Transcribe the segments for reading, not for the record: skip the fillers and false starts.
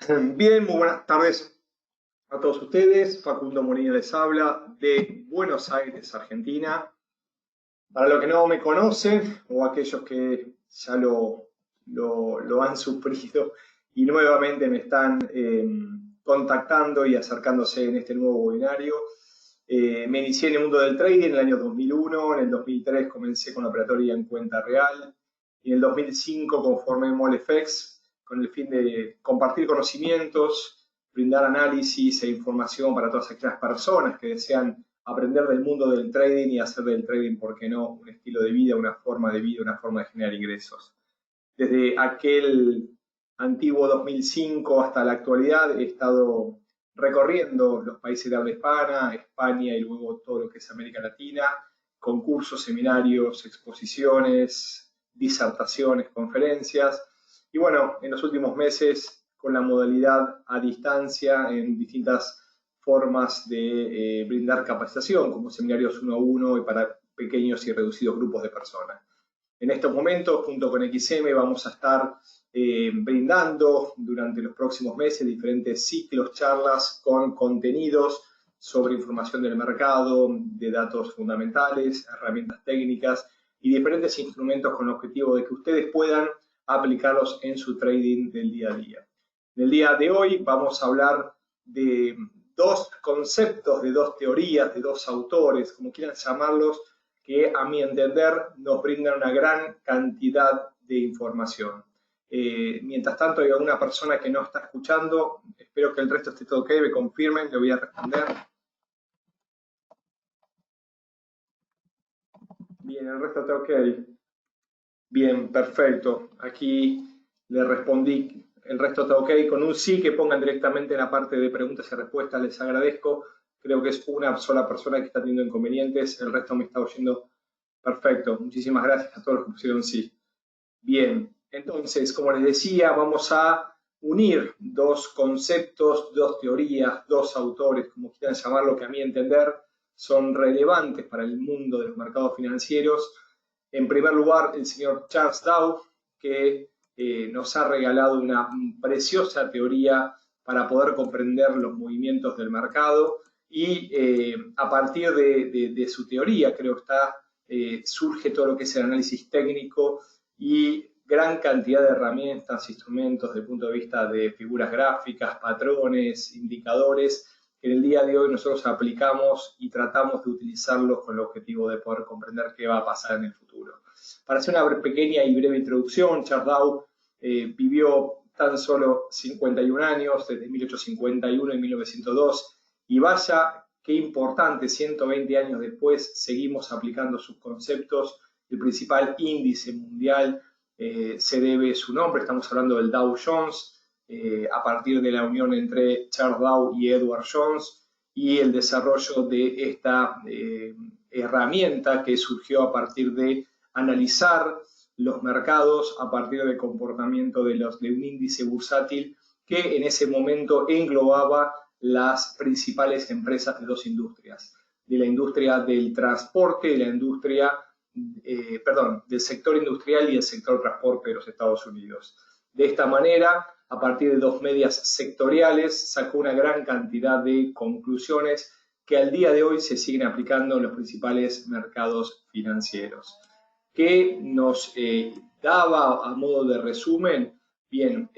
Bien, muy buenas tardes a todos ustedes. Facundo Molina les habla de Buenos Aires, Argentina. Para los que no me conocen o aquellos que ya lo han sufrido y nuevamente me están contactando y acercándose en este nuevo webinario, me inicié en el mundo del trading en el año 2001, en el 2003 comencé con la operatoria en cuenta real y en el 2005 conformé MolFX con el fin de compartir conocimientos, brindar análisis e información para todas aquellas personas que desean aprender del mundo del trading y hacer del trading, ¿por qué no?, un estilo de vida, una forma de vida, una forma de generar ingresos. Desde aquel antiguo 2005 hasta la actualidad he estado recorriendo los países de habla hispana, España y luego todo lo que es América Latina, concursos, seminarios, exposiciones, disertaciones, conferencias. Y bueno, en los últimos meses con la modalidad a distancia en distintas formas de brindar capacitación, como seminarios 1 a 1 y para pequeños y reducidos grupos de personas. En estos momentos, junto con XM, vamos a estar brindando durante los próximos meses diferentes ciclos, charlas con contenidos sobre información del mercado, de datos fundamentales, herramientas técnicas y diferentes instrumentos con el objetivo de que ustedes puedan aplicarlos en su trading del día a día. En el día de hoy vamos a hablar de dos conceptos, de dos teorías, de dos autores, como quieran llamarlos, que a mi entender nos brindan una gran cantidad de información. Mientras tanto hay alguna persona que no está escuchando, espero que el resto esté todo ok, me confirmen, le voy a responder. Bien, el resto está ok. Bien, perfecto. Aquí le respondí, el resto está ok. Con un sí que pongan directamente en la parte de preguntas y respuestas, les agradezco. Creo que es una sola persona que está teniendo inconvenientes, el resto me está oyendo perfecto. Muchísimas gracias a todos los que pusieron sí. Bien, entonces, como les decía, vamos a unir dos conceptos, dos teorías, dos autores, como quieran llamarlo, que a mi entender son relevantes para el mundo de los mercados financieros. En primer lugar, el señor Charles Dow, que nos ha regalado una preciosa teoría para poder comprender los movimientos del mercado y a partir de su teoría, creo que surge todo lo que es el análisis técnico y gran cantidad de herramientas, instrumentos desde el punto de vista de figuras gráficas, patrones, indicadores, que en el día de hoy nosotros aplicamos y tratamos de utilizarlos con el objetivo de poder comprender qué va a pasar en el futuro. Para hacer una pequeña y breve introducción, Charles Dow vivió tan solo 51 años, desde 1851 y 1902, y vaya qué importante, 120 años después seguimos aplicando sus conceptos. El principal índice mundial se debe su nombre, estamos hablando del Dow Jones, a partir de la unión entre Charles Dow y Edward Jones y el desarrollo de esta herramienta que surgió a partir de analizar los mercados a partir del comportamiento de un índice bursátil que en ese momento englobaba las principales empresas de dos industrias, de la industria del transporte y la industria del sector industrial y el sector transporte de los Estados Unidos. De esta manera, a partir de dos medias sectoriales, sacó una gran cantidad de conclusiones que al día de hoy se siguen aplicando en los principales mercados financieros. ¿Qué nos daba a modo de resumen? Bien,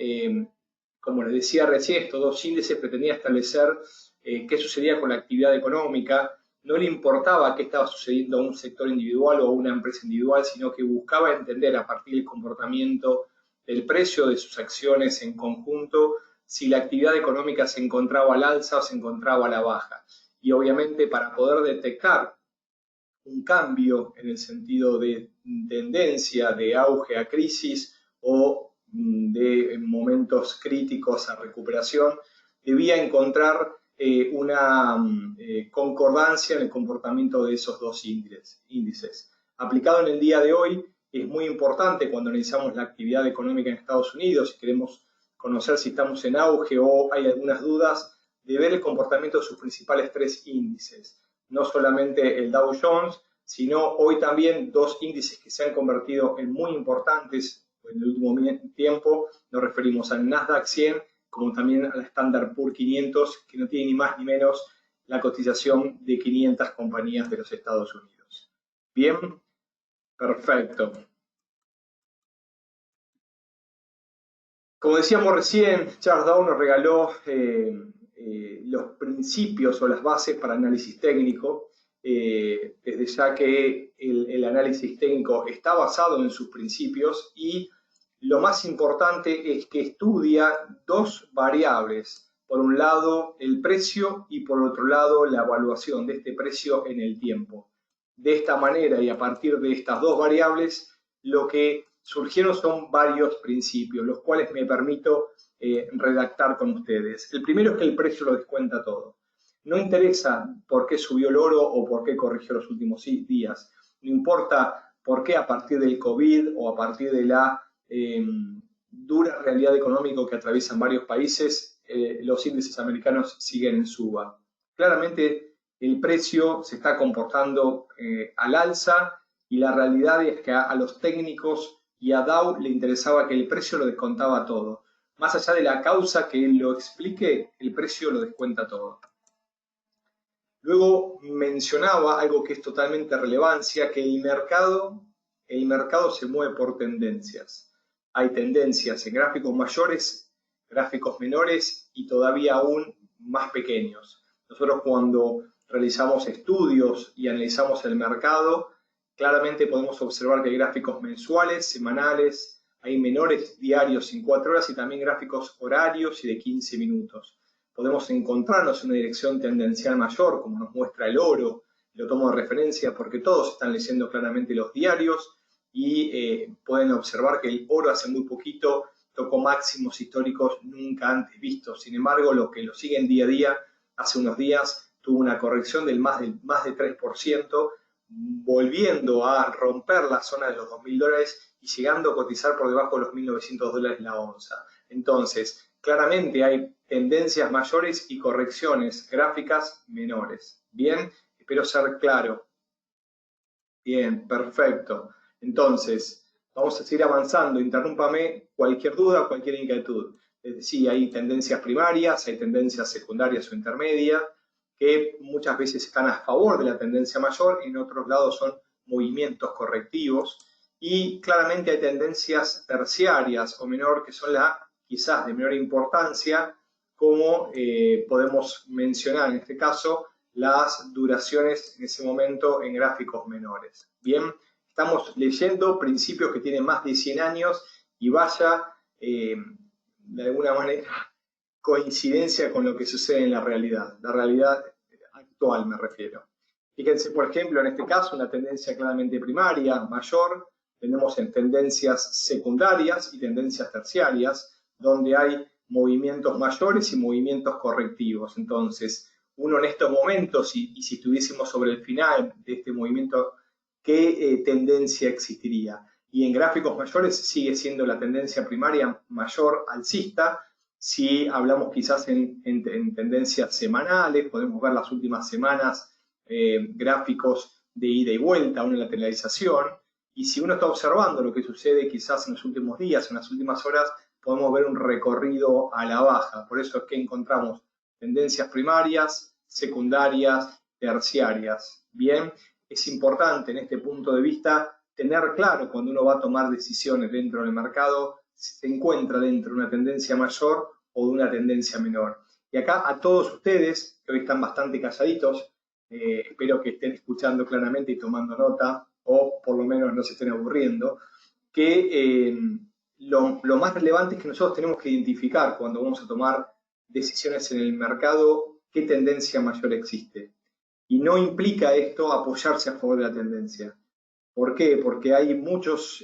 como les decía recién, estos dos índices pretendían establecer qué sucedía con la actividad económica. No le importaba qué estaba sucediendo a un sector individual o a una empresa individual, sino que buscaba entender a partir del comportamiento del precio de sus acciones en conjunto si la actividad económica se encontraba al alza o se encontraba a la baja. Y obviamente para poder detectar un cambio en el sentido de tendencia, de auge a crisis o de momentos críticos a recuperación, debía encontrar una concordancia en el comportamiento de esos dos índices. Aplicado en el día de hoy, es muy importante cuando analizamos la actividad económica en Estados Unidos, si queremos conocer si estamos en auge o hay algunas dudas, de ver el comportamiento de sus principales tres índices. No solamente el Dow Jones, sino hoy también dos índices que se han convertido en muy importantes en el último tiempo. Nos referimos al Nasdaq 100 como también a la Standard Poor's 500, que no tiene ni más ni menos la cotización de 500 compañías de los Estados Unidos. Bien, perfecto. Como decíamos recién, Charles Dow nos regaló los principios o las bases para análisis técnico, desde ya que el análisis técnico está basado en sus principios y lo más importante es que estudia dos variables. Por un lado, el precio y por otro lado, la evaluación de este precio en el tiempo. De esta manera y a partir de estas dos variables, lo que surgieron son varios principios, los cuales me permito redactar con ustedes. El primero es que el precio lo descuenta todo. No interesa por qué subió el oro o por qué corrigió los últimos días. No importa por qué a partir del COVID o a partir de la dura realidad económica que atraviesan varios países, los índices americanos siguen en suba. Claramente el precio se está comportando al alza y la realidad es que a los técnicos y a Dow le interesaba que el precio lo descontaba todo. Más allá de la causa que él lo explique, el precio lo descuenta todo. Luego mencionaba algo que es totalmente relevancia, que el mercado se mueve por tendencias. Hay tendencias en gráficos mayores, gráficos menores y todavía aún más pequeños. Nosotros cuando realizamos estudios y analizamos el mercado, claramente podemos observar que hay gráficos mensuales, semanales, hay menores diarios en 4 horas y también gráficos horarios y de 15 minutos. Podemos encontrarnos en una dirección tendencial mayor, como nos muestra el oro. Lo tomo de referencia porque todos están leyendo claramente los diarios y pueden observar que el oro hace muy poquito tocó máximos históricos nunca antes vistos. Sin embargo, los que lo siguen día a día, hace unos días tuvo una corrección del más de 3%, volviendo a romper la zona de los $2.000 y llegando a cotizar por debajo de los $1.900 la onza. Entonces, claramente hay tendencias mayores y correcciones gráficas menores. Bien, espero ser claro. Bien, perfecto. Entonces, vamos a seguir avanzando. Interrúmpame cualquier duda, cualquier inquietud. Sí, hay tendencias primarias, hay tendencias secundarias o intermedias, que muchas veces están a favor de la tendencia mayor y en otros lados son movimientos correctivos. Y claramente hay tendencias terciarias o menor que son quizás de menor importancia, como podemos mencionar en este caso las duraciones en ese momento en gráficos menores. Bien, estamos leyendo principios que tienen más de 100 años y vaya, de alguna manera, coincidencia con lo que sucede en la realidad actual me refiero. Fíjense, por ejemplo, en este caso, una tendencia claramente primaria, mayor, tenemos en tendencias secundarias y tendencias terciarias, donde hay movimientos mayores y movimientos correctivos. Entonces, uno en estos momentos, y si estuviésemos sobre el final de este movimiento, ¿qué tendencia existiría? Y en gráficos mayores sigue siendo la tendencia primaria mayor alcista. Si hablamos quizás en tendencias semanales, podemos ver las últimas semanas gráficos de ida y vuelta, una lateralización. Y si uno está observando lo que sucede quizás en los últimos días, en las últimas horas, podemos ver un recorrido a la baja. Por eso es que encontramos tendencias primarias, secundarias, terciarias. Bien, es importante en este punto de vista tener claro cuando uno va a tomar decisiones dentro del mercado, si se encuentra dentro de una tendencia mayor o de una tendencia menor. Y acá a todos ustedes, que hoy están bastante calladitos, espero que estén escuchando claramente y tomando nota, o por lo menos no se estén aburriendo, que lo más relevante es que nosotros tenemos que identificar cuando vamos a tomar decisiones en el mercado qué tendencia mayor existe. Y no implica esto apoyarse a favor de la tendencia. ¿Por qué? Porque hay muchos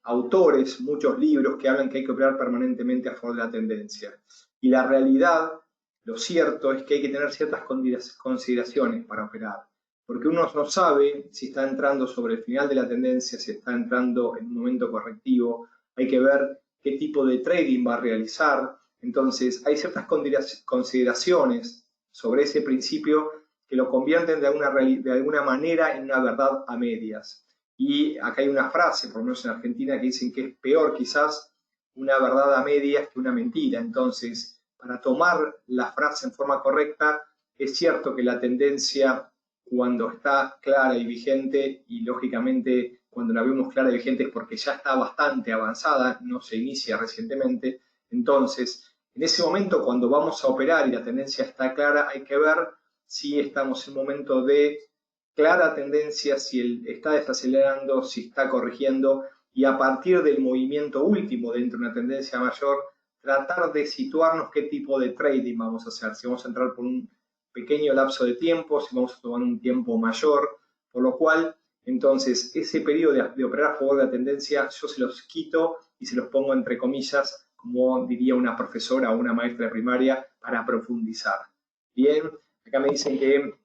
autores, muchos libros que hablan que hay que operar permanentemente a favor de la tendencia. Y la realidad, lo cierto, es que hay que tener ciertas consideraciones para operar. Porque uno no sabe si está entrando sobre el final de la tendencia, si está entrando en un momento correctivo. Hay que ver qué tipo de trading va a realizar. Entonces, hay ciertas consideraciones sobre ese principio que lo convierten de alguna manera en una verdad a medias. Y acá hay una frase, por lo menos en Argentina, que dicen que es peor quizás una verdad a medias que una mentira. Entonces, para tomar la frase en forma correcta, es cierto que la tendencia, cuando está clara y vigente, y lógicamente cuando la vemos clara y vigente es porque ya está bastante avanzada, no se inicia recientemente. Entonces, en ese momento, cuando vamos a operar y la tendencia está clara, hay que ver si estamos en un momento de clara tendencia, si está desacelerando, si está corrigiendo, y a partir del movimiento último dentro de una tendencia mayor, tratar de situarnos qué tipo de trading vamos a hacer, si vamos a entrar por un pequeño lapso de tiempo, si vamos a tomar un tiempo mayor, por lo cual, entonces, ese periodo de operar a favor de la tendencia, yo se los quito y se los pongo entre comillas, como diría una profesora o una maestra de primaria, para profundizar. Bien, acá me dicen que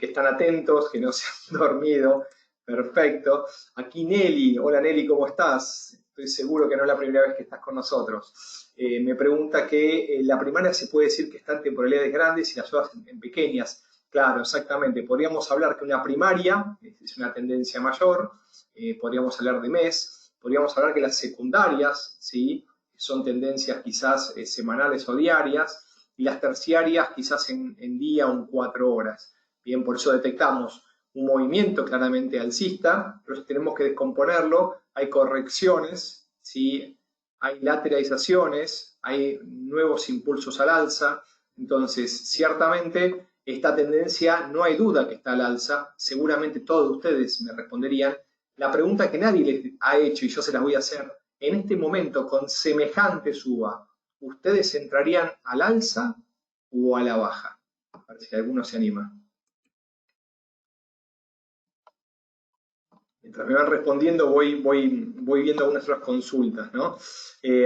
están atentos, que no se han dormido. Perfecto. Aquí Nelly. Hola Nelly, ¿cómo estás? Estoy seguro que no es la primera vez que estás con nosotros. Me pregunta que la primaria se puede decir que está en temporalidades grandes y las otras en pequeñas. Claro, exactamente. Podríamos hablar que una primaria es una tendencia mayor, podríamos hablar de mes, podríamos hablar que las secundarias, ¿sí?, son tendencias quizás semanales o diarias, y las terciarias quizás en día o en 4 horas. Bien, por eso detectamos un movimiento claramente alcista, pero tenemos que descomponerlo, hay correcciones, ¿sí?, hay lateralizaciones, hay nuevos impulsos al alza. Entonces, ciertamente, esta tendencia no hay duda que está al alza. Seguramente todos ustedes me responderían. La pregunta que nadie les ha hecho, y yo se las voy a hacer, en este momento, con semejante suba, ¿ustedes entrarían al alza o a la baja? A ver si alguno se anima. Mientras me van respondiendo, voy viendo algunas otras consultas, ¿no?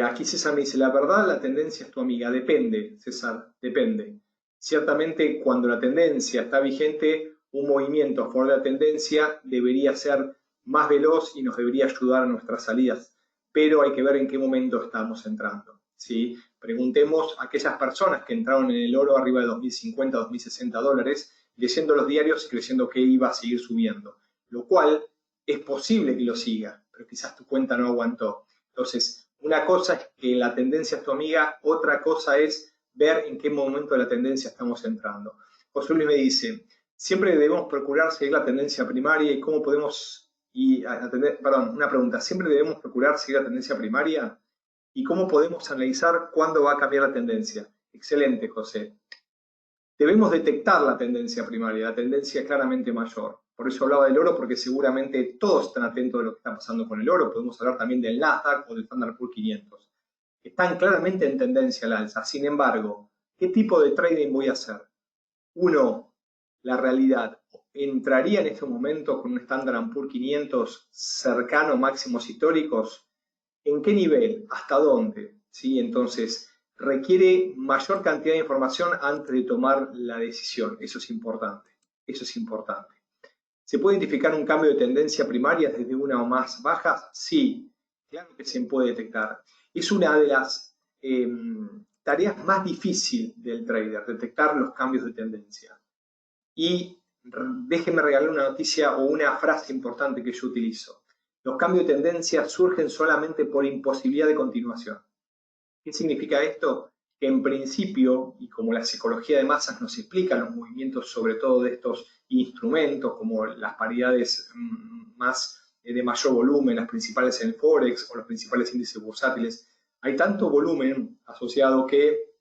Aquí César me dice, la verdad, la tendencia es tu amiga. Depende, César, depende. Ciertamente, cuando la tendencia está vigente, un movimiento a favor de la tendencia debería ser más veloz y nos debería ayudar a nuestras salidas, pero hay que ver en qué momento estamos entrando, ¿sí? Preguntemos a aquellas personas que entraron en el oro arriba de 2.050, 2.060 dólares, leyendo los diarios y creyendo que iba a seguir subiendo, lo cual es posible que lo siga, pero quizás tu cuenta no aguantó. Entonces, una cosa es que la tendencia es tu amiga, otra cosa es ver en qué momento de la tendencia estamos entrando. José Luis me dice, siempre debemos procurar seguir la tendencia primaria y cómo podemos, una pregunta, siempre debemos procurar seguir la tendencia primaria y cómo podemos analizar cuándo va a cambiar la tendencia. Excelente, José. Debemos detectar la tendencia primaria, la tendencia claramente mayor. Por eso hablaba del oro, porque seguramente todos están atentos de lo que está pasando con el oro. Podemos hablar también del Nasdaq o del Standard Poor's 500. Están claramente en tendencia al alza. Sin embargo, ¿qué tipo de trading voy a hacer? Uno, la realidad. ¿Entraría en este momento con un Standard Poor's 500 cercano a máximos históricos? ¿En qué nivel? ¿Hasta dónde? ¿Sí? Entonces, requiere mayor cantidad de información antes de tomar la decisión. Eso es importante. Eso es importante. ¿Se puede identificar un cambio de tendencia primaria desde una o más bajas? Sí, claro que se puede detectar. Es una de las tareas más difíciles del trader, detectar los cambios de tendencia. Y déjenme regalar una noticia o una frase importante que yo utilizo. Los cambios de tendencia surgen solamente por imposibilidad de continuación. ¿Qué significa esto? Que en principio, y como la psicología de masas nos explica los movimientos sobre todo de estos instrumentos, como las paridades más de mayor volumen, las principales en el Forex o los principales índices bursátiles, hay tanto volumen asociado que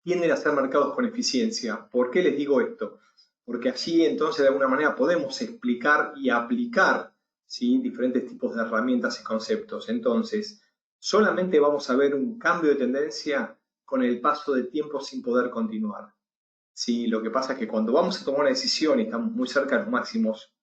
tienden a ser mercados con eficiencia. ¿Por qué les digo esto? Porque allí entonces de alguna manera podemos explicar y aplicar, ¿sí?, diferentes tipos de herramientas y conceptos. Entonces, solamente vamos a ver un cambio de tendencia con el paso del tiempo sin poder continuar. ¿Sí? Lo que pasa es que cuando vamos a tomar una decisión y estamos muy cerca de los máximos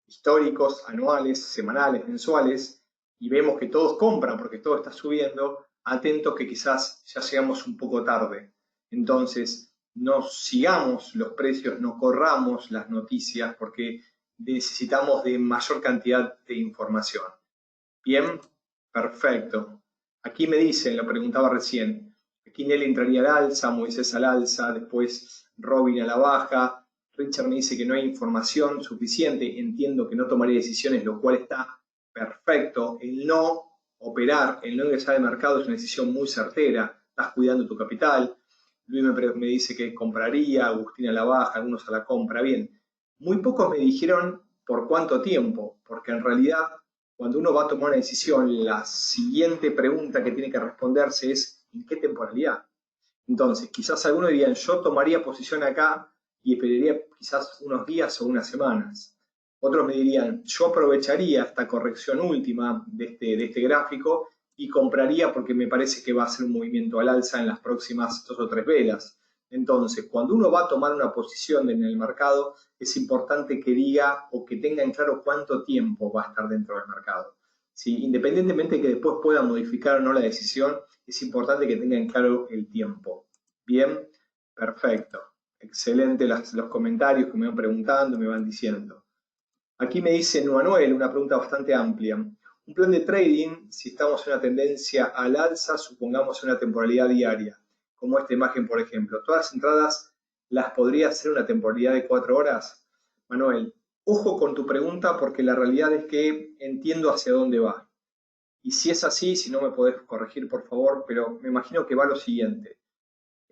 históricos, anuales, semanales, mensuales, y vemos que todos compran porque todo está subiendo, atentos que quizás ya llegamos un poco tarde. Entonces, no sigamos los precios, no corramos las noticias porque necesitamos de mayor cantidad de información. Bien, perfecto. Aquí me dicen, lo preguntaba recién, aquí Nelly entraría al alza, Moisés al alza, después Robin a la baja, Richard me dice que no hay información suficiente, entiendo que no tomaría decisiones, lo cual está perfecto. El no operar, el no ingresar al mercado es una decisión muy certera, estás cuidando tu capital. Luis me dice que compraría, Agustín a la baja, algunos a la compra. Bien, muy pocos me dijeron por cuánto tiempo, porque en realidad cuando uno va a tomar una decisión, la siguiente pregunta que tiene que responderse es ¿en qué temporalidad? Entonces, quizás algunos dirían, yo tomaría posición acá y esperaría quizás unos días o unas semanas. Otros me dirían, yo aprovecharía esta corrección última de este gráfico y compraría porque me parece que va a ser un movimiento al alza en las próximas 2 o 3 velas. Entonces, cuando uno va a tomar una posición en el mercado, es importante que diga o que tenga en claro cuánto tiempo va a estar dentro del mercado. ¿Sí? Independientemente de que después pueda modificar o no la decisión, es importante que tenga en claro el tiempo. Bien, perfecto. Excelente los comentarios que me van preguntando, me van diciendo. Aquí me dice Manuel, una pregunta bastante amplia. Un plan de trading, si estamos en una tendencia al alza, supongamos una temporalidad diaria, como esta imagen, por ejemplo. ¿Todas las entradas las podría hacer una temporalidad de 4 horas? Manuel, ojo con tu pregunta porque la realidad es que entiendo hacia dónde va. Y si es así, si no me podés corregir, por favor, pero me imagino que va lo siguiente.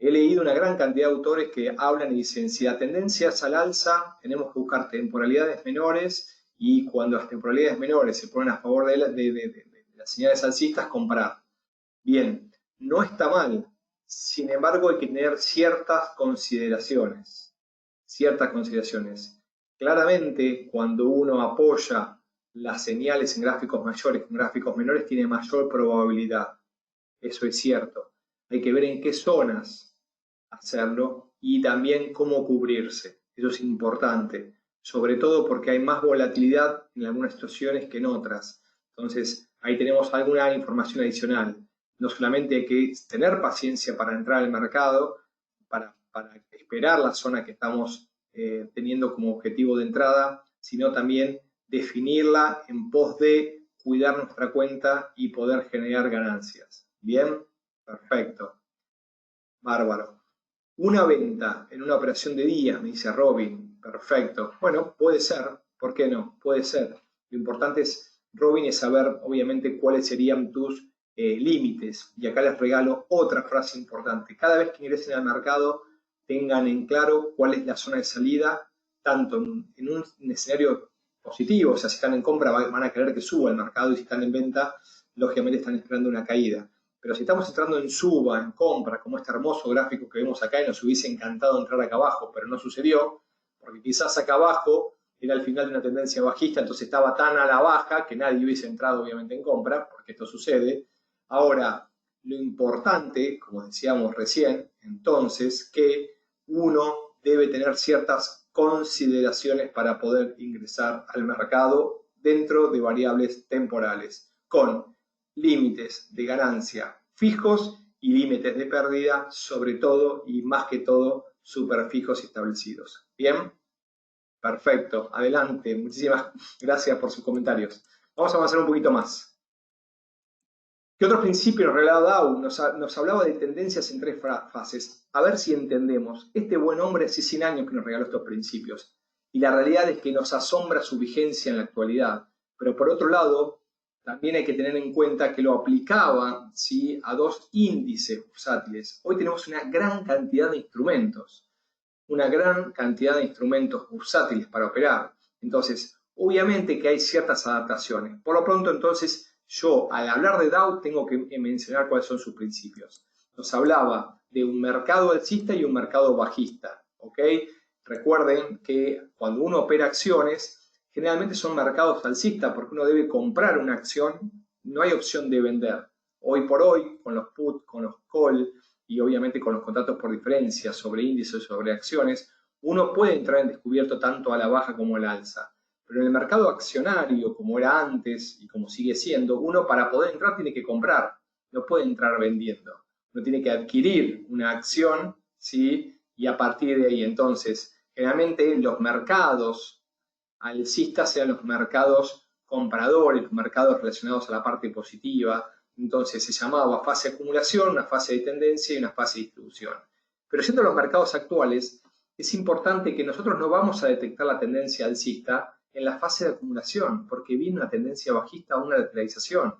He leído una gran cantidad de autores que hablan y dicen, si la tendencia es al alza, tenemos que buscar temporalidades menores y cuando las temporalidades menores se ponen a favor de las señales alcistas, comprar. Bien, no está mal. Sin embargo, hay que tener ciertas consideraciones. Claramente, cuando uno apoya las señales en gráficos mayores que en gráficos menores, tiene mayor probabilidad. Eso es cierto. Hay que ver en qué zonas hacerlo y también cómo cubrirse. Eso es importante, sobre todo porque hay más volatilidad en algunas situaciones que en otras. Entonces, ahí tenemos alguna información adicional. No solamente hay que tener paciencia para entrar al mercado, para esperar la zona que estamos teniendo como objetivo de entrada, sino también definirla en pos de cuidar nuestra cuenta y poder generar ganancias. ¿Bien? Perfecto. Bárbaro. Una venta en una operación de día, me dice Robin. Perfecto. Bueno, puede ser. ¿Por qué no? Puede ser. Lo importante es, Robin, es saber, obviamente, cuáles serían tus límites. Y acá les regalo otra frase importante. Cada vez que ingresen al mercado, tengan en claro cuál es la zona de salida, tanto en un escenario positivo, o sea, si están en compra van a querer que suba el mercado y si están en venta, lógicamente están esperando una caída. Pero si estamos entrando en suba, en compra, como este hermoso gráfico que vemos acá, y nos hubiese encantado entrar acá abajo, pero no sucedió, porque quizás acá abajo era el final de una tendencia bajista, entonces estaba tan a la baja que nadie hubiese entrado obviamente en compra, porque esto sucede. Ahora, lo importante, como decíamos recién, entonces, que uno debe tener ciertas consideraciones para poder ingresar al mercado dentro de variables temporales, con límites de ganancia fijos y límites de pérdida, sobre todo y más que todo, súper fijos y establecidos. ¿Bien? Perfecto. Adelante. Muchísimas gracias por sus comentarios. Vamos a avanzar un poquito más. ¿Qué otros principios revelaba Dow? Nos hablaba de tendencias en 3 fases. A ver si entendemos. Este buen hombre hace 100 años que nos regaló estos principios. Y la realidad es que nos asombra su vigencia en la actualidad. Pero por otro lado, también hay que tener en cuenta que lo aplicaba, ¿sí?, a 2 índices bursátiles. Hoy tenemos una gran cantidad de instrumentos. Bursátiles para operar. Entonces, obviamente que hay ciertas adaptaciones. Por lo pronto, entonces, yo, al hablar de Dow, tengo que mencionar cuáles son sus principios. Nos hablaba de un mercado alcista y un mercado bajista, ¿ok? Recuerden que cuando uno opera acciones, generalmente son mercados alcistas porque uno debe comprar una acción, no hay opción de vender. Hoy por hoy, con los put, con los call y obviamente con los contratos por diferencia sobre índices, sobre acciones, uno puede entrar en descubierto tanto a la baja como a la alza. Pero en el mercado accionario, como era antes y como sigue siendo, uno para poder entrar tiene que comprar, no puede entrar vendiendo. Uno tiene que adquirir una acción, ¿sí?, y a partir de ahí, entonces, generalmente los mercados alcistas sean los mercados compradores, los mercados relacionados a la parte positiva. Entonces se llamaba fase de acumulación, una fase de tendencia y una fase de distribución. Pero siendo los mercados actuales, es importante que nosotros no vamos a detectar la tendencia alcista en la fase de acumulación, porque viene una tendencia bajista o una lateralización.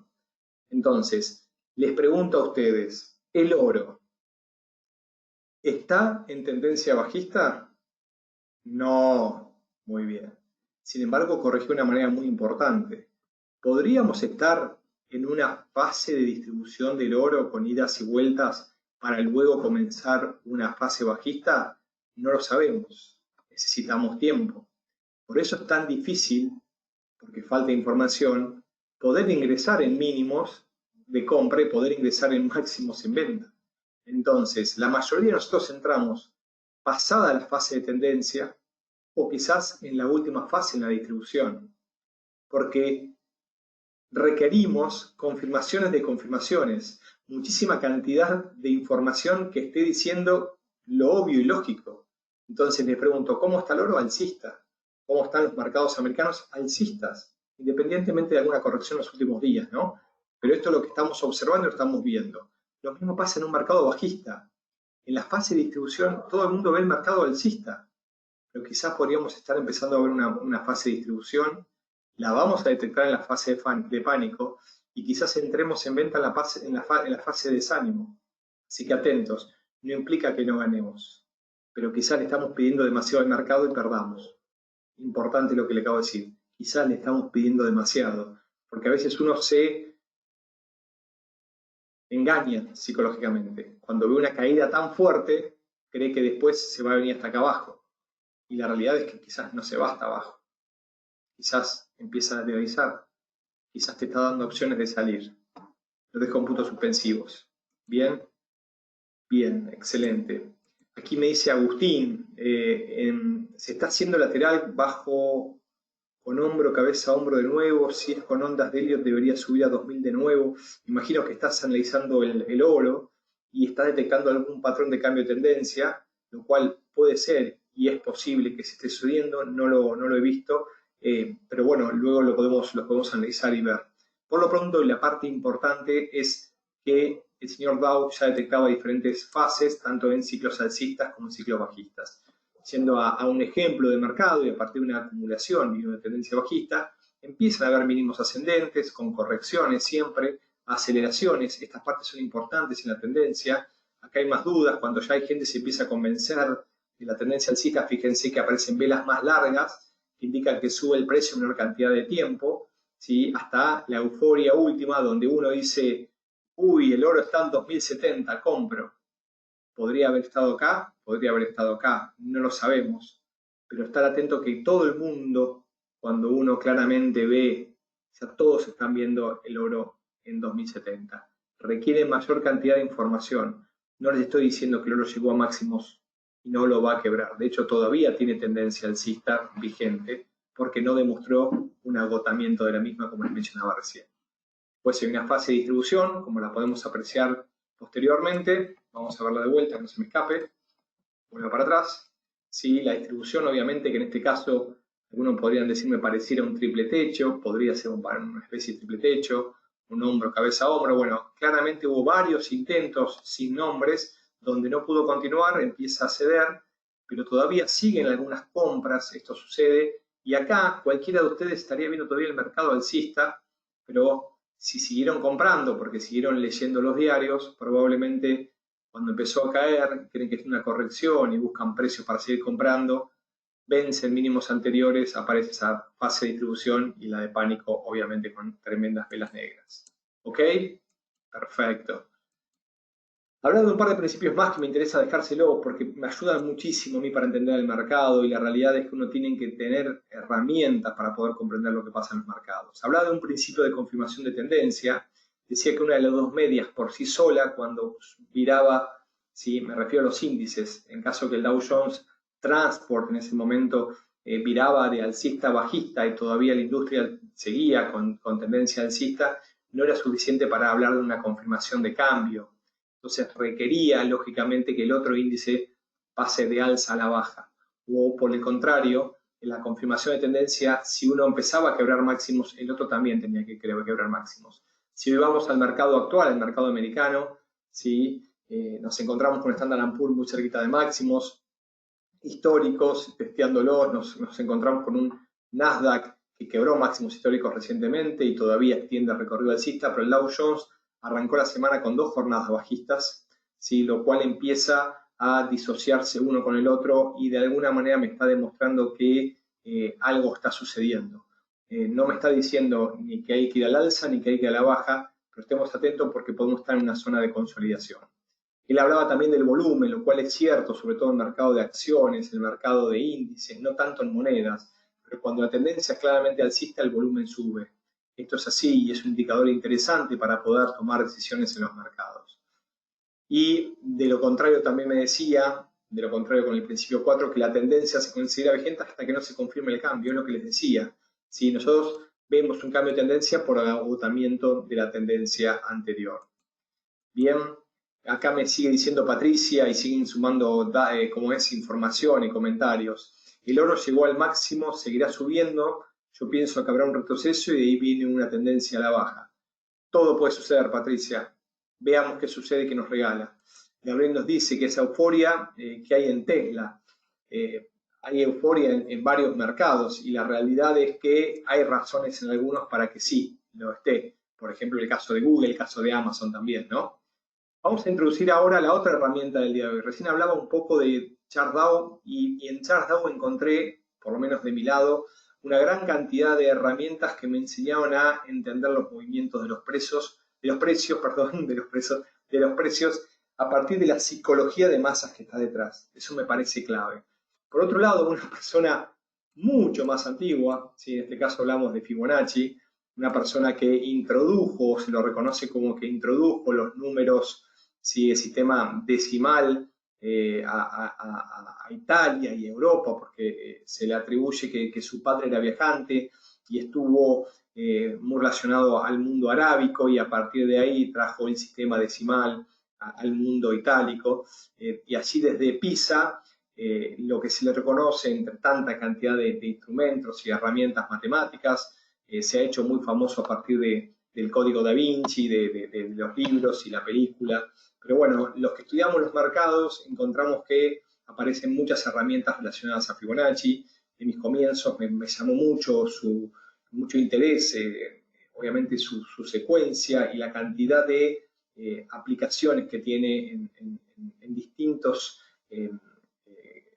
Entonces, les pregunto a ustedes, ¿el oro está en tendencia bajista? No, muy bien. Sin embargo, corrigió de una manera muy importante. ¿Podríamos estar en una fase de distribución del oro con idas y vueltas para luego comenzar una fase bajista? No lo sabemos. Necesitamos tiempo. Por eso es tan difícil, porque falta información, poder ingresar en mínimos de compra y poder ingresar en máximos en venta. Entonces, la mayoría de nosotros entramos pasada la fase de tendencia o quizás en la última fase en la distribución, porque requerimos confirmaciones de confirmaciones, muchísima cantidad de información que esté diciendo lo obvio y lógico. Entonces les pregunto, ¿cómo está el oro? Alcista. ¿Cómo están los mercados americanos? Alcistas, independientemente de alguna corrección en los últimos días, ¿no? Pero esto es lo que estamos observando y lo estamos viendo. Lo mismo pasa en un mercado bajista. En la fase de distribución todo el mundo ve el mercado alcista, pero quizás podríamos estar empezando a ver una fase de distribución, la vamos a detectar en la fase de pánico y quizás entremos en venta en la fase de desánimo. Así que atentos, no implica que no ganemos, pero quizás le estamos pidiendo demasiado al mercado y perdamos. Importante lo que le acabo de decir, quizás le estamos pidiendo demasiado, porque a veces uno se engaña psicológicamente. Cuando ve una caída tan fuerte, cree que después se va a venir hasta acá abajo. Y la realidad es que quizás no se va hasta abajo. Quizás empieza a lateralizar. Quizás te está dando opciones de salir. Lo dejo en puntos suspensivos. ¿Bien? Bien, excelente. Aquí me dice Agustín, se está haciendo lateral bajo con hombro, cabeza, hombro de nuevo. Si es con ondas de Elliott debería subir a 2000 de nuevo. Imagino que estás analizando el oro y estás detectando algún patrón de cambio de tendencia, lo cual puede ser y es posible que se esté subiendo, no lo he visto, pero bueno, luego lo podemos analizar y ver. Por lo pronto, la parte importante es que el señor Dow ya detectaba diferentes fases, tanto en ciclos alcistas como en ciclos bajistas. Siendo a un ejemplo de mercado y a partir de una acumulación y una tendencia bajista, empiezan a haber mínimos ascendentes con correcciones siempre, aceleraciones. Estas partes son importantes en la tendencia. Acá hay más dudas. Cuando ya hay gente que se empieza a convencer de la tendencia alcista, fíjense que aparecen velas más largas que indican que sube el precio en menor cantidad de tiempo, ¿sí? Hasta la euforia última donde uno dice, uy, el oro está en 2070, compro. ¿Podría haber estado acá? Podría haber estado acá, no lo sabemos. Pero estar atento que todo el mundo, cuando uno claramente ve, o sea, todos están viendo el oro en 2070. Requiere mayor cantidad de información. No les estoy diciendo que el oro llegó a máximos y no lo va a quebrar. De hecho, todavía tiene tendencia alcista vigente porque no demostró un agotamiento de la misma, como les mencionaba recién. Pues hay una fase de distribución, como la podemos apreciar posteriormente. Vamos a verla de vuelta, no se me escape. Vuelvo para atrás. Sí, la distribución, obviamente, que en este caso, algunos podrían decirme pareciera un triple techo, podría ser una especie de triple techo, un hombro, cabeza, hombro. Bueno, claramente hubo varios intentos sin nombres, donde no pudo continuar, empieza a ceder, pero todavía siguen algunas compras, esto sucede, y acá cualquiera de ustedes estaría viendo todavía el mercado alcista, pero si siguieron comprando, porque siguieron leyendo los diarios, probablemente cuando empezó a caer, creen que es una corrección y buscan precios para seguir comprando, vencen mínimos anteriores, aparece esa fase de distribución y la de pánico, obviamente con tremendas velas negras. ¿Ok? Perfecto. Hablando de un par de principios más que me interesa dejárselo porque me ayudan muchísimo a mí para entender el mercado y la realidad es que uno tiene que tener herramientas para poder comprender lo que pasa en los mercados. Hablaba de un principio de confirmación de tendencia, decía que una de las dos medias por sí sola, cuando viraba, ¿sí? Me refiero a los índices, en caso que el Dow Jones Transport en ese momento viraba de alcista a bajista y todavía la industria seguía con tendencia alcista, no era suficiente para hablar de una confirmación de cambio. Entonces requería, lógicamente, que el otro índice pase de alza a la baja. O por el contrario, en la confirmación de tendencia, si uno empezaba a quebrar máximos, el otro también tenía que quebrar máximos. Si hoy vamos al mercado actual, al mercado americano, ¿sí? Nos encontramos con Standard & Poor's muy cerquita de máximos históricos, testeándolos, nos encontramos con un Nasdaq que quebró máximos históricos recientemente y todavía extiende el recorrido alcista, pero el Dow Jones arrancó la semana con 2 jornadas bajistas, ¿sí? Lo cual empieza a disociarse uno con el otro y de alguna manera me está demostrando que algo está sucediendo. No me está diciendo ni que hay que ir al alza ni que hay que ir a la baja, pero estemos atentos porque podemos estar en una zona de consolidación. Él hablaba también del volumen, lo cual es cierto, sobre todo en el mercado de acciones, en el mercado de índices, no tanto en monedas, pero cuando la tendencia es claramente alcista, el volumen sube. Esto es así y es un indicador interesante para poder tomar decisiones en los mercados. Y de lo contrario también me decía, de lo contrario con el principio 4, que la tendencia se considera vigente hasta que no se confirme el cambio, es lo que les decía. Si nosotros vemos un cambio de tendencia por agotamiento de la tendencia anterior. Bien, acá me sigue diciendo Patricia y siguen sumando como es información y comentarios. El oro llegó al máximo, seguirá subiendo. Yo pienso que habrá un retroceso y de ahí viene una tendencia a la baja. Todo puede suceder, Patricia. Veamos qué sucede y qué nos regala. Gabriel nos dice que esa euforia que hay en Tesla, hay euforia en varios mercados y la realidad es que hay razones en algunos para que sí lo esté. Por ejemplo, el caso de Google, el caso de Amazon también, ¿no? Vamos a introducir ahora la otra herramienta del día de hoy. Recién hablaba un poco de ChartDAO y en ChartDAO encontré, por lo menos de mi lado, una gran cantidad de herramientas que me enseñaban a entender los movimientos de los precios, a partir de la psicología de masas que está detrás. Eso me parece clave. Por otro lado, una persona mucho más antigua, ¿sí? En este caso hablamos de Fibonacci, una persona que introdujo, se lo reconoce como que introdujo los números, ¿sí? El sistema decimal a Italia y Europa, porque se le atribuye que su padre era viajante y estuvo muy relacionado al mundo arábico y a partir de ahí trajo el sistema decimal al mundo itálico y allí desde Pisa lo que se le reconoce entre tanta cantidad de instrumentos y herramientas matemáticas se ha hecho muy famoso a partir del código da Vinci, de los libros y la película. Pero bueno, los que estudiamos los mercados encontramos que aparecen muchas herramientas relacionadas a Fibonacci. En mis comienzos me llamó mucho interés, obviamente su secuencia y la cantidad de aplicaciones que tiene en distintos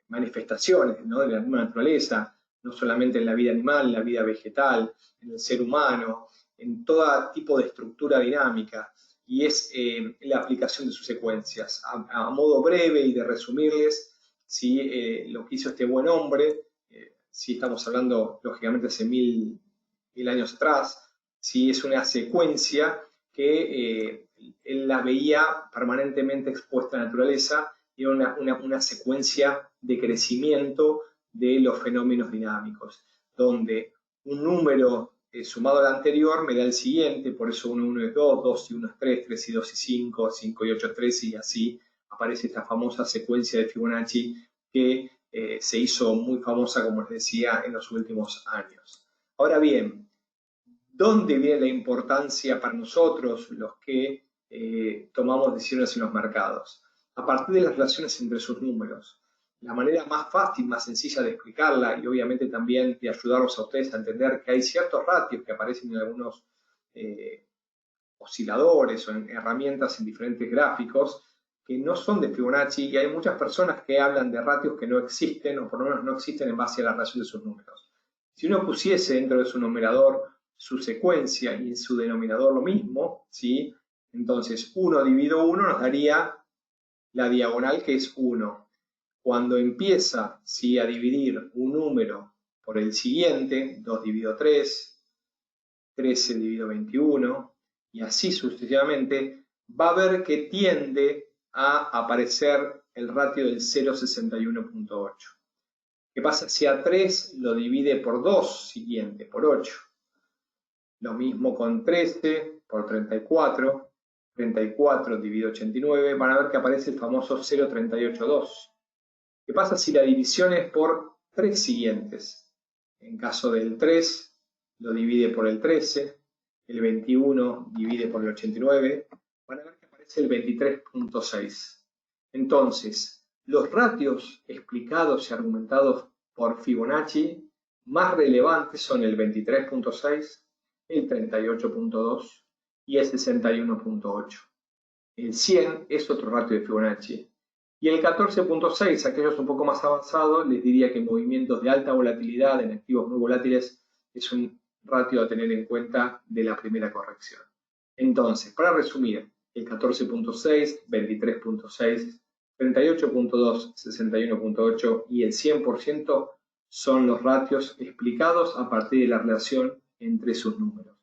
manifestaciones, ¿no? De la misma naturaleza, no solamente en la vida animal, en la vida vegetal, en el ser humano, en todo tipo de estructura dinámica, y es la aplicación de sus secuencias. A modo breve y de resumirles, ¿sí? Lo que hizo este buen hombre, si estamos hablando lógicamente hace mil años atrás, ¿sí? Es una secuencia que él la veía permanentemente expuesta a la naturaleza y era una secuencia de crecimiento de los fenómenos dinámicos, donde un número sumado al anterior me da el siguiente, por eso 1 es 2, 2 y 1 es 3, 3 y 2 y 5, 5 y 8 es 3 y así aparece esta famosa secuencia de Fibonacci que se hizo muy famosa, como les decía, en los últimos años. Ahora bien, ¿dónde viene la importancia para nosotros, los que tomamos decisiones en los mercados? A partir de las relaciones entre sus números. La manera más fácil, más sencilla de explicarla y obviamente también de ayudarlos a ustedes a entender que hay ciertos ratios que aparecen en algunos osciladores o en herramientas en diferentes gráficos que no son de Fibonacci y hay muchas personas que hablan de ratios que no existen o por lo menos no existen en base a la relación de sus números. Si uno pusiese dentro de su numerador su secuencia y en su denominador lo mismo, ¿sí? Entonces 1 dividido 1 nos daría la diagonal que es 1. Cuando empieza, ¿sí? A dividir un número por el siguiente, 2 dividido 3, 13 dividido 21, y así sucesivamente, va a ver que tiende a aparecer el ratio del 0,61.8. ¿Qué pasa si a 3 lo divide por 2 siguiente, por 8? Lo mismo con 13 por 34, 34 dividido 89, van a ver que aparece el famoso 0,382. ¿Qué pasa si la división es por 3 siguientes? En caso del 3, lo divide por el 13, el 21 divide por el 89, van a ver que aparece el 23.6. Entonces, los ratios explicados y argumentados por Fibonacci más relevantes son el 23.6, el 38.2 y el 61.8. El 100 es otro ratio de Fibonacci. Y el 14.6, aquellos un poco más avanzados, les diría que movimientos de alta volatilidad en activos muy volátiles es un ratio a tener en cuenta de la primera corrección. Entonces, para resumir, el 14.6, 23.6, 38.2, 61.8 y el 100% son los ratios explicados a partir de la relación entre sus números.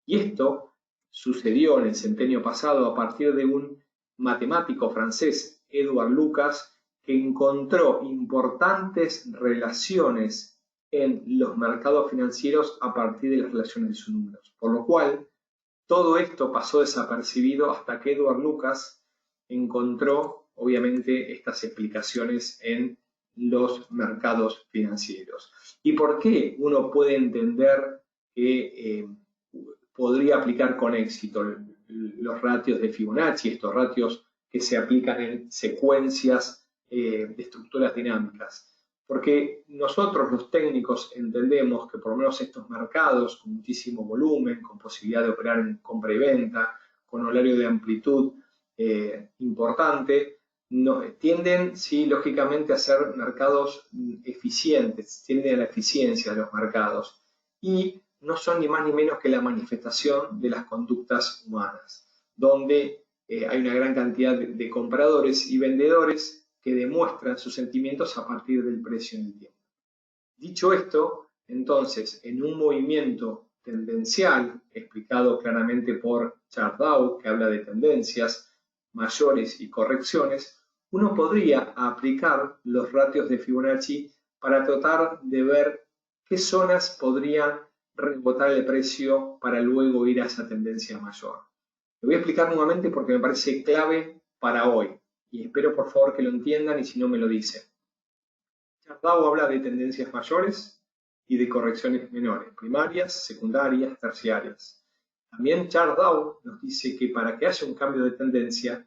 Y esto sucedió en el centenio pasado a partir de un matemático francés, Edouard Lucas, que encontró importantes relaciones en los mercados financieros a partir de las relaciones de sus números. Por lo cual, todo esto pasó desapercibido hasta que Edouard Lucas encontró, obviamente, estas explicaciones en los mercados financieros. ¿Y por qué uno puede entender que podría aplicar con éxito los ratios de Fibonacci, estos ratios que se aplican en secuencias de estructuras dinámicas? Porque nosotros los técnicos entendemos que por lo menos estos mercados con muchísimo volumen, con posibilidad de operar en compra y venta, con horario de amplitud importante, tienden, sí, lógicamente a ser mercados eficientes, tienden a la eficiencia de los mercados y no son ni más ni menos que la manifestación de las conductas humanas, donde hay una gran cantidad de compradores y vendedores que demuestran sus sentimientos a partir del precio en el tiempo. Dicho esto, entonces, en un movimiento tendencial, explicado claramente por Charles Dow, que habla de tendencias mayores y correcciones, uno podría aplicar los ratios de Fibonacci para tratar de ver qué zonas podrían rebotar el precio para luego ir a esa tendencia mayor. Lo voy a explicar nuevamente porque me parece clave para hoy y espero por favor que lo entiendan y si no me lo dicen. Charles Dow habla de tendencias mayores y de correcciones menores, primarias, secundarias, terciarias. También Charles Dow nos dice que para que haya un cambio de tendencia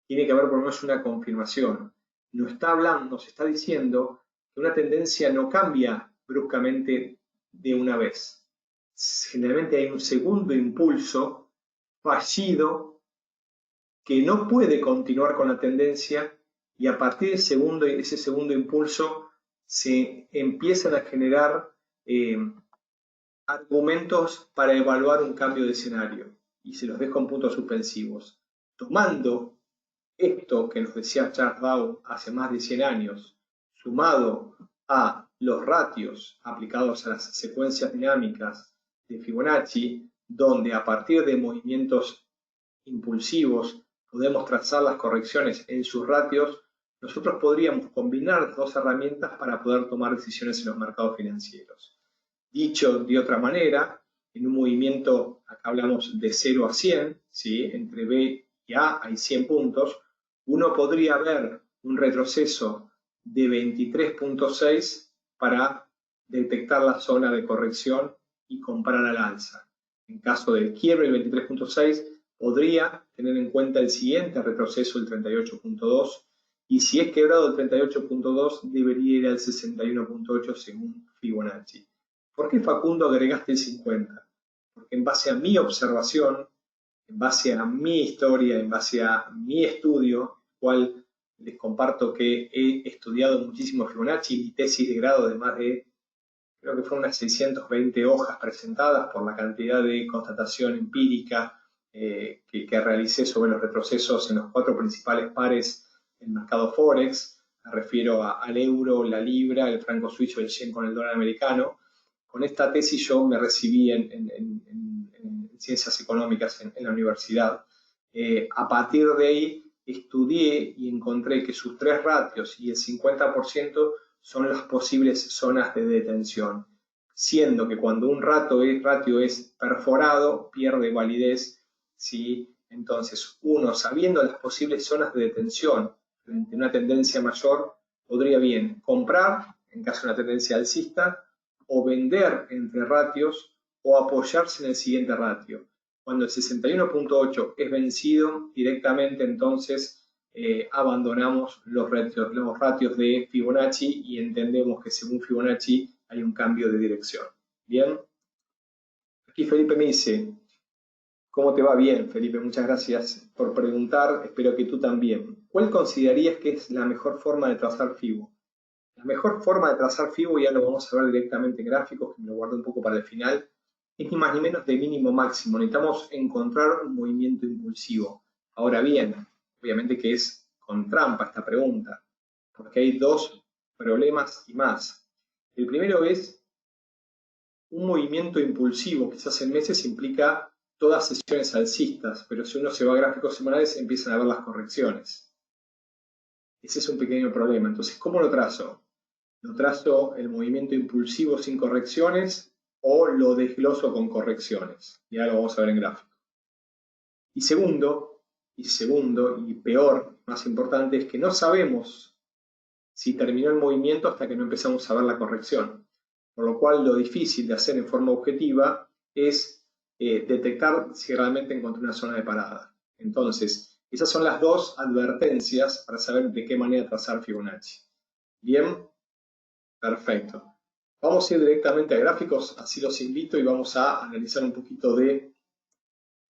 tiene que haber por lo menos una confirmación. Nos está diciendo que una tendencia no cambia bruscamente de una vez. Generalmente hay un segundo impulso fallido que no puede continuar con la tendencia y a partir de ese segundo impulso se empiezan a generar argumentos para evaluar un cambio de escenario y se los dejo en puntos suspensivos. Tomando esto que nos decía Charles Dow hace más de 100 años, sumado a los ratios aplicados a las secuencias dinámicas de Fibonacci, donde a partir de movimientos impulsivos podemos trazar las correcciones en sus ratios, nosotros podríamos combinar dos herramientas para poder tomar decisiones en los mercados financieros. Dicho de otra manera, en un movimiento, acá hablamos de 0 a 100, ¿sí? Entre B y A hay 100 puntos, uno podría ver un retroceso de 23.6 para detectar la zona de corrección y comprar al alza. En caso del quiebre del 23.6, podría tener en cuenta el siguiente retroceso, el 38.2, y si es quebrado el 38.2, debería ir al 61.8 según Fibonacci. ¿Por qué, Facundo, agregaste el 50? Porque en base a mi observación, en base a mi historia, en base a mi estudio, cual les comparto que he estudiado muchísimo Fibonacci, mi tesis de grado de más de, creo que fueron unas 620 hojas presentadas por la cantidad de constatación empírica que realicé sobre los retrocesos en los 4 principales pares del mercado Forex. Me refiero al euro, la libra, el franco suizo, el yen con el dólar americano. Con esta tesis yo me recibí en ciencias económicas en la universidad. A partir de ahí estudié y encontré que sus 3 ratios y el 50% son las posibles zonas de detención, siendo que cuando un ratio es perforado pierde validez, ¿sí? Entonces uno, sabiendo las posibles zonas de detención frente a una tendencia mayor, podría bien comprar en caso de una tendencia alcista o vender entre ratios o apoyarse en el siguiente ratio. Cuando el 61.8 es vencido, directamente entonces abandonamos los ratios de Fibonacci y entendemos que según Fibonacci hay un cambio de dirección. Bien. Aquí Felipe me dice, ¿cómo te va? Bien, Felipe, muchas gracias por preguntar, espero que tú también. ¿Cuál considerarías que es la mejor forma de trazar FIBO? La mejor forma de trazar FIBO, ya lo vamos a ver directamente en gráficos, que me lo guardo un poco para el final, es ni más ni menos de mínimo máximo. Necesitamos encontrar un movimiento impulsivo. Ahora bien, obviamente que es con trampa esta pregunta, porque hay dos problemas y más. El primero es un movimiento impulsivo, quizás en meses implica todas sesiones alcistas, pero si uno se va a gráficos semanales empiezan a ver las correcciones. Ese es un pequeño problema. Entonces, ¿cómo lo trazo? ¿Lo trazo el movimiento impulsivo sin correcciones o lo desgloso con correcciones? Ya lo vamos a ver en gráfico. Y segundo, y peor, más importante, es que no sabemos si terminó el movimiento hasta que no empezamos a ver la corrección. Por lo cual, lo difícil de hacer en forma objetiva es detectar si realmente encontré una zona de parada. Entonces, esas son las dos advertencias para saber de qué manera trazar Fibonacci. Bien, perfecto. Vamos a ir directamente a gráficos, así los invito y vamos a analizar un poquito de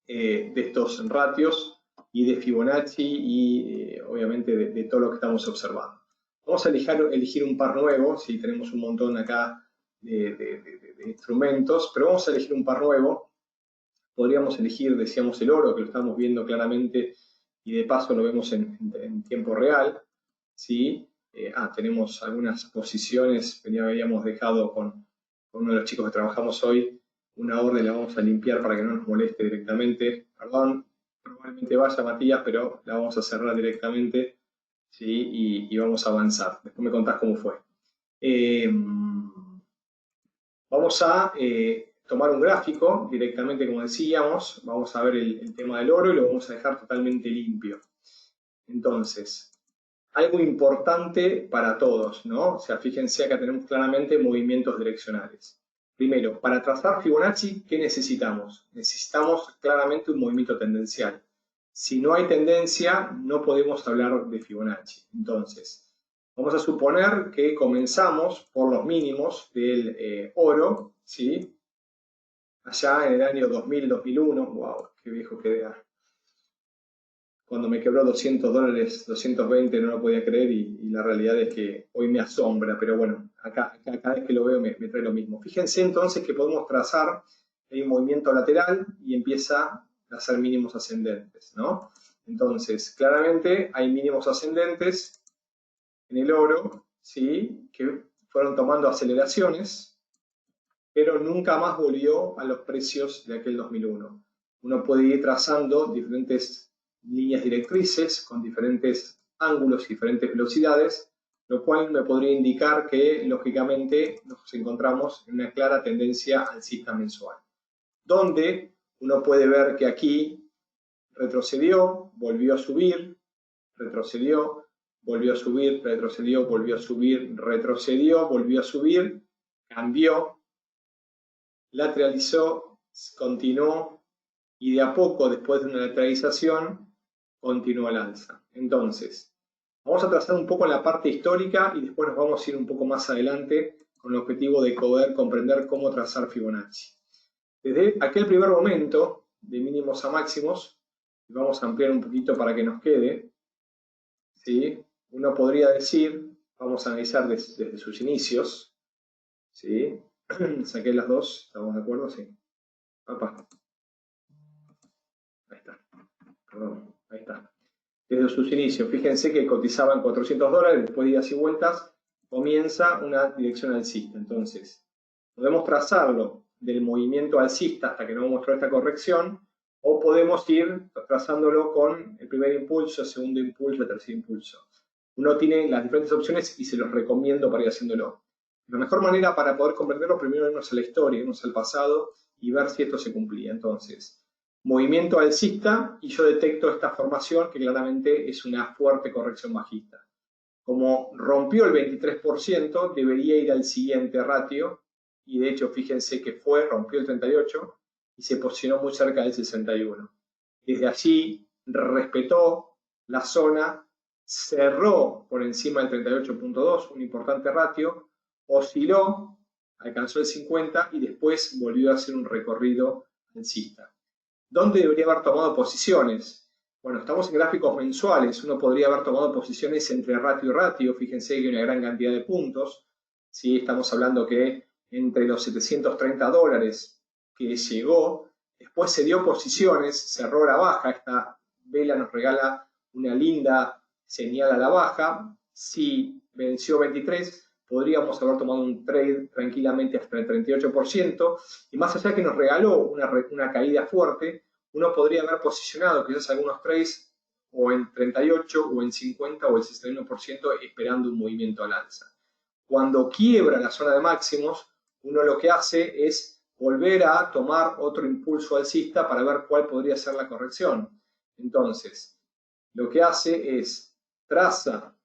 estos ratios y de Fibonacci y obviamente de todo lo que estamos observando. Vamos a elegir un par nuevo, si tenemos un montón acá de instrumentos, pero vamos a elegir un par nuevo. Podríamos elegir, decíamos, el oro, que lo estamos viendo claramente y de paso lo vemos en tiempo real. ¿Sí? Tenemos algunas posiciones, habíamos dejado con uno de los chicos que trabajamos hoy, una orden, la vamos a limpiar para que no nos moleste directamente. Perdón, probablemente vaya Matías, pero la vamos a cerrar directamente, ¿sí? Y vamos a avanzar. Después me contás cómo fue. Vamos a tomar un gráfico directamente, como decíamos. Vamos a ver el tema del oro y lo vamos a dejar totalmente limpio. Entonces, algo importante para todos, ¿no? O sea, fíjense acá tenemos claramente movimientos direccionales. Primero, para trazar Fibonacci, ¿qué necesitamos? Necesitamos claramente un movimiento tendencial. Si no hay tendencia, no podemos hablar de Fibonacci. Entonces, vamos a suponer que comenzamos por los mínimos del oro, ¿sí? Allá en el año 2000-2001, wow, qué viejo quedé. Cuando me quebró $200, 220, no lo podía creer y la realidad es que hoy me asombra, pero bueno, acá cada vez que lo veo me trae lo mismo. Fíjense entonces que podemos trazar, hay un movimiento lateral y empieza a hacer mínimos ascendentes, ¿no? Entonces, claramente hay mínimos ascendentes en el oro, ¿sí? Que fueron tomando aceleraciones, pero nunca más volvió a los precios de aquel 2001. Uno puede ir trazando diferentes líneas directrices con diferentes ángulos y diferentes velocidades, lo cual me podría indicar que, lógicamente, nos encontramos en una clara tendencia alcista mensual, donde uno puede ver que aquí retrocedió, volvió a subir, retrocedió, volvió a subir, retrocedió, volvió a subir, retrocedió, volvió a subir, cambió, lateralizó, continuó y de a poco, después de una lateralización, continúa al alza. Entonces, vamos a trazar un poco en la parte histórica y después nos vamos a ir un poco más adelante con el objetivo de poder comprender cómo trazar Fibonacci. Desde aquel primer momento, de mínimos a máximos, vamos a ampliar un poquito para que nos quede, ¿sí? Uno podría decir, vamos a analizar desde sus inicios, ¿sí? Saqué las dos, ¿estamos de acuerdo? Sí. Papá. Ahí está. Perdón, ahí está. Desde sus inicios, fíjense que cotizaban $400, después de idas y vueltas, comienza una dirección alcista. Entonces, podemos trazarlo del movimiento alcista hasta que no mostró esta corrección, o podemos ir trazándolo con el primer impulso, el segundo impulso, el tercer impulso. Uno tiene las diferentes opciones y se los recomiendo para ir haciéndolo. La mejor manera para poder comprenderlo, primero irnos a la historia, irnos al pasado y ver si esto se cumplía. Entonces, movimiento alcista y yo detecto esta formación que claramente es una fuerte corrección bajista. Como rompió el 23%, debería ir al siguiente ratio y de hecho fíjense que rompió el 38 y se posicionó muy cerca del 61. Desde allí respetó la zona, cerró por encima del 38.2, un importante ratio, osciló alcanzó el 50 y después volvió a hacer un recorrido alcista. ¿Dónde debería haber tomado posiciones? Bueno, estamos en gráficos mensuales, uno podría haber tomado posiciones entre ratio y ratio, fíjense que hay una gran cantidad de puntos, ¿sí? Estamos hablando que entre los $730 que llegó, después se dio posiciones, cerró la baja, esta vela nos regala una linda señal a la baja, si venció 23, podríamos haber tomado un trade tranquilamente hasta el 38%, y más allá que nos regaló una caída fuerte, uno podría haber posicionado quizás algunos trades o en 38 o en 50 o el 61% esperando un movimiento al alza. Cuando quiebra la zona de máximos, uno lo que hace es volver a tomar otro impulso alcista para ver cuál podría ser la corrección. Entonces, lo que hace es traza,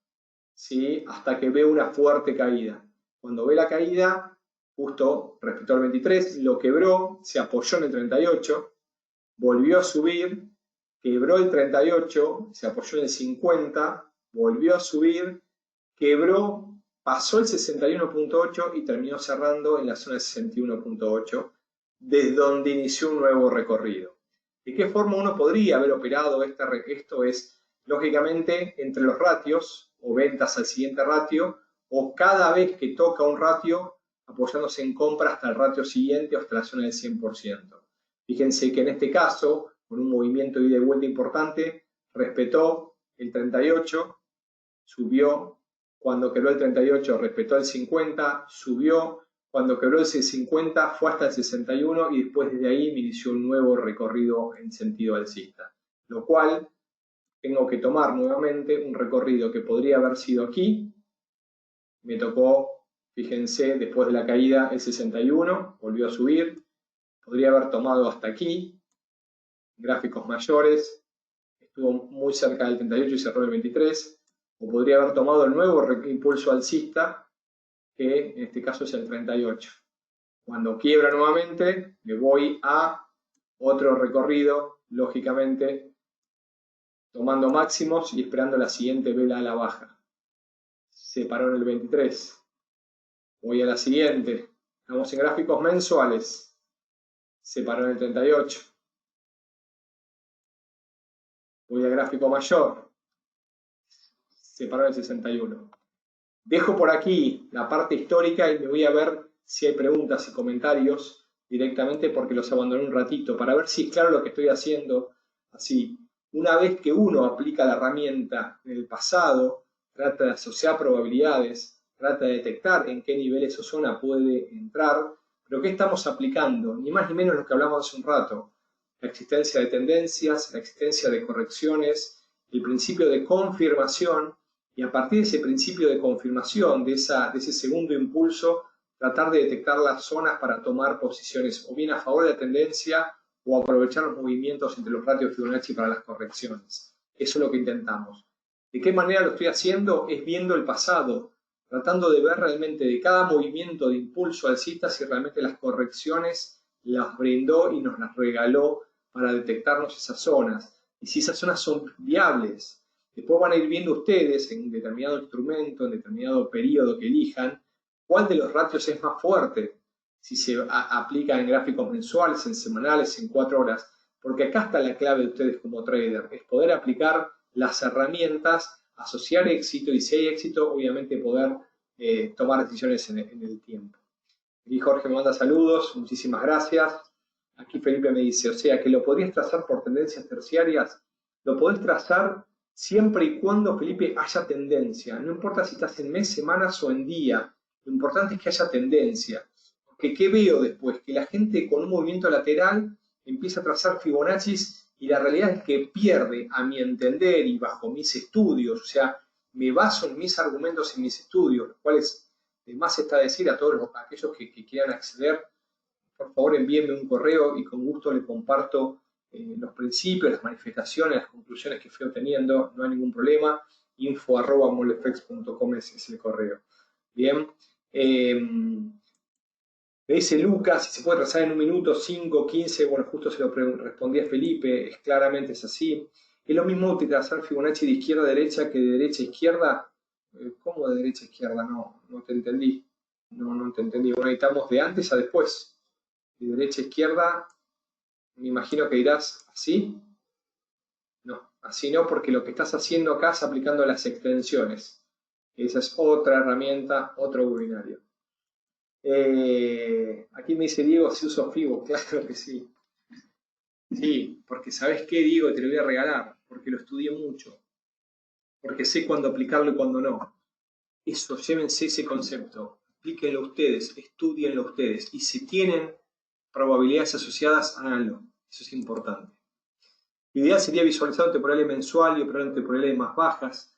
¿sí?, hasta que ve una fuerte caída. Cuando ve la caída, justo respecto al 23, lo quebró, se apoyó en el 38, volvió a subir, quebró el 38, se apoyó en el 50, volvió a subir, quebró, pasó el 61.8 y terminó cerrando en la zona de 61.8, desde donde inició un nuevo recorrido. ¿De qué forma uno podría haber operado esto? Es, lógicamente, entre los ratios o ventas al siguiente ratio, o cada vez que toca un ratio, apoyándose en compra hasta el ratio siguiente o hasta la zona del 100%. Fíjense que en este caso, con un movimiento de ida y vuelta importante, respetó el 38, subió, cuando quebró el 38 respetó el 50, subió, cuando quebró ese 50 fue hasta el 61 y después desde ahí me inició un nuevo recorrido en sentido alcista. Lo cual tengo que tomar nuevamente un recorrido que podría haber sido aquí, me tocó, fíjense, después de la caída el 61, volvió a subir, podría haber tomado hasta aquí, gráficos mayores, estuvo muy cerca del 38 y cerró el 23, o podría haber tomado el nuevo impulso alcista, que en este caso es el 38. Cuando quiebra nuevamente, me voy a otro recorrido, lógicamente, tomando máximos y esperando la siguiente vela a la baja. Se paró en el 23. Voy a la siguiente. Estamos en gráficos mensuales. Se paró en el 38. Voy al gráfico mayor. Se paró en el 61. Dejo por aquí la parte histórica y me voy a ver si hay preguntas y comentarios directamente porque los abandoné un ratito para ver si es claro lo que estoy haciendo. Así, una vez que uno aplica la herramienta en el pasado, trata de asociar probabilidades, trata de detectar en qué niveles o zona puede entrar, pero ¿qué estamos aplicando? Ni más ni menos lo que hablamos hace un rato. La existencia de tendencias, la existencia de correcciones, el principio de confirmación, y a partir de ese principio de confirmación, de ese segundo impulso, tratar de detectar las zonas para tomar posiciones o bien a favor de la tendencia o aprovechar los movimientos entre los ratios Fibonacci para las correcciones. Eso es lo que intentamos. ¿De qué manera lo estoy haciendo? Es viendo el pasado, tratando de ver realmente de cada movimiento de impulso alcista si realmente las correcciones las brindó y nos las regaló para detectarnos esas zonas. Y si esas zonas son viables. Después van a ir viendo ustedes en determinado instrumento, en determinado periodo que elijan, cuál de los ratios es más fuerte, si se aplica en gráficos mensuales, en semanales, en 4 horas, porque acá está la clave de ustedes como trader, es poder aplicar las herramientas, asociar éxito y si hay éxito, obviamente poder tomar decisiones en el tiempo. Y Jorge me manda saludos, muchísimas gracias. Aquí Felipe me dice, o sea, que lo podrías trazar por tendencias terciarias, lo podés trazar siempre y cuando, Felipe, haya tendencia. No importa si estás en mes, semanas o en día. Lo importante es que haya tendencia. Porque ¿qué veo después? Que la gente con un movimiento lateral empieza a trazar Fibonaccis y la realidad es que pierde, a mi entender y bajo mis estudios. O sea, me baso en mis argumentos y mis estudios, los cuales más está decir a todos aquellos que quieran acceder. Por favor, envíenme un correo y con gusto le comparto los principios, las manifestaciones, las conclusiones que fui obteniendo, no hay ningún problema. info@molefex.com es el correo. Bien. Me dice Lucas, si se puede trazar en un minuto, 5, 15, bueno, justo se lo respondí a Felipe, claramente es así. Es lo mismo trazar Fibonacci de izquierda a derecha que de derecha a izquierda. ¿Cómo de derecha a izquierda? No te entendí. No te entendí. Bueno, editamos de antes a después. De derecha a izquierda, me imagino que dirás así. No, así no, porque lo que estás haciendo acá es aplicando las extensiones. Esa es otra herramienta, otro webinario. Aquí me dice Diego si uso Fibo. Claro que sí. Sí, porque ¿sabes qué, Diego? Te lo voy a regalar, porque lo estudié mucho. Porque sé cuándo aplicarlo y cuándo no. Eso, llévense ese concepto. Aplíquenlo ustedes, estudienlo ustedes. Y si tienen probabilidades asociadas, háganlo. Eso es importante. Lo ideal sería visualizar un temporal mensual y operar en temporales más bajas.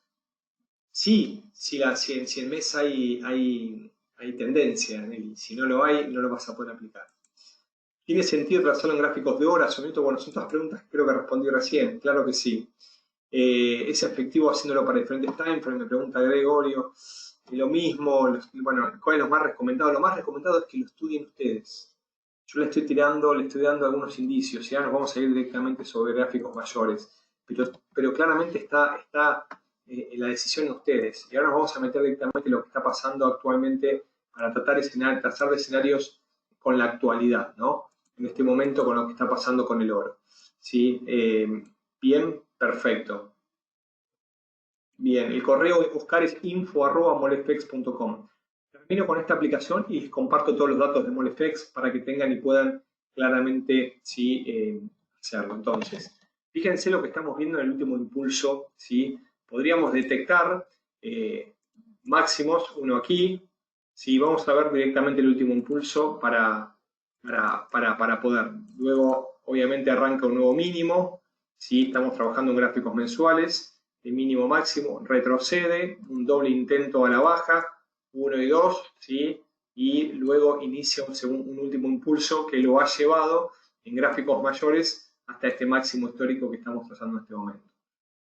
Sí, si en el mes hay tendencia, y si no lo hay, no lo vas a poder aplicar. ¿Tiene sentido trazarlo en gráficos de horas o minutos? Bueno, son todas preguntas que creo que respondí recién. Claro que sí. ¿Es efectivo haciéndolo para diferentes timeframes? Me pregunta Gregorio. Lo mismo, bueno, ¿cuál es lo más recomendado? Lo más recomendado es que lo estudien ustedes. Yo le estoy dando algunos indicios, ya nos vamos a ir directamente sobre gráficos mayores, pero claramente está la decisión en ustedes. Y ahora nos vamos a meter directamente en lo que está pasando actualmente para trazar de escenarios con la actualidad, ¿no? En este momento con lo que está pasando con el oro. ¿Sí? Bien, perfecto. Bien, el correo de Oscar es info@molefex.com. Termino con esta aplicación y les comparto todos los datos de Molefex para que tengan y puedan claramente hacerlo. Entonces, fíjense lo que estamos viendo en el último impulso. ¿Sí? Podríamos detectar máximos, uno aquí. ¿Sí? Vamos a ver directamente el último impulso para poder. Luego, obviamente, arranca un nuevo mínimo. ¿Sí? Estamos trabajando en gráficos mensuales. De mínimo máximo, retrocede, un doble intento a la baja, 1 y 2, ¿sí? Y luego inicia un último impulso que lo ha llevado en gráficos mayores hasta este máximo histórico que estamos trazando en este momento.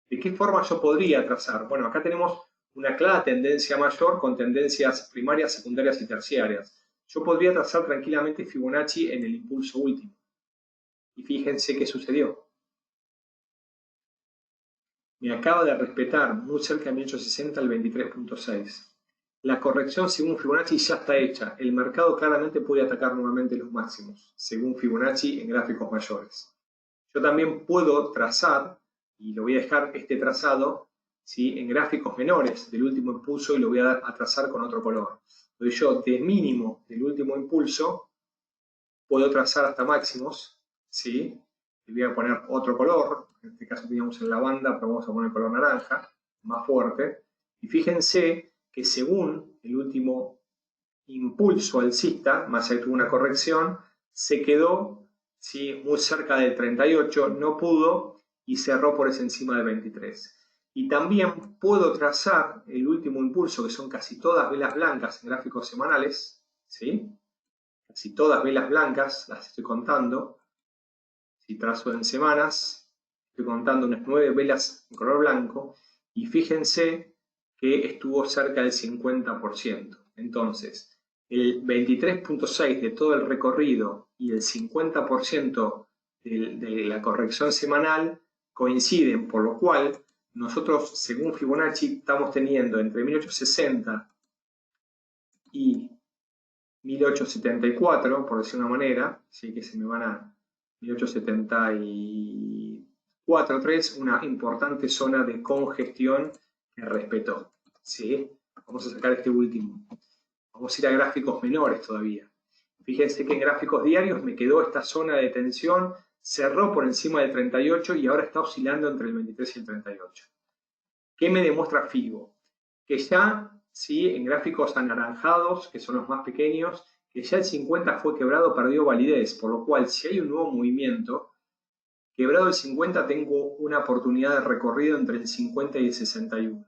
¿De qué forma yo podría trazar? Bueno, acá tenemos una clara tendencia mayor con tendencias primarias, secundarias y terciarias. Yo podría trazar tranquilamente Fibonacci en el impulso último. Y fíjense qué sucedió. Me acaba de respetar muy cerca de 1860 al 23.6. La corrección según Fibonacci ya está hecha. El mercado claramente puede atacar nuevamente los máximos, según Fibonacci en gráficos mayores. Yo también puedo trazar, y lo voy a dejar este trazado, ¿sí? En gráficos menores del último impulso y lo voy a trazar con otro color. Entonces yo de mínimo del último impulso puedo trazar hasta máximos, ¿sí? Le voy a poner otro color, en este caso teníamos el lavanda, pero vamos a poner el color naranja, más fuerte. Y fíjense que según el último impulso alcista, más allá tuvo una corrección, se quedó, ¿sí? Muy cerca del 38, no pudo y cerró por encima de 23. Y también puedo trazar el último impulso, que son casi todas velas blancas en gráficos semanales, ¿sí? Casi todas velas blancas, las estoy contando. Si trazo en semanas, estoy contando unas 9 velas en color blanco y fíjense que estuvo cerca del 50%. Entonces, el 23.6 de todo el recorrido y el 50% de la corrección semanal coinciden, por lo cual nosotros, según Fibonacci, estamos teniendo entre 1860 y 1874, por decir una manera, ¿sí? Que se me van a 1874, 3, una importante zona de congestión que respetó. ¿Sí? Vamos a sacar este último. Vamos a ir a gráficos menores todavía. Fíjense que en gráficos diarios me quedó esta zona de tensión, cerró por encima del 38 y ahora está oscilando entre el 23 y el 38. ¿Qué me demuestra Fibo? Que ya, ¿sí? En gráficos anaranjados, que son los más pequeños, que ya el 50 fue quebrado, perdió validez, por lo cual si hay un nuevo movimiento, quebrado el 50 tengo una oportunidad de recorrido entre el 50 y el 61.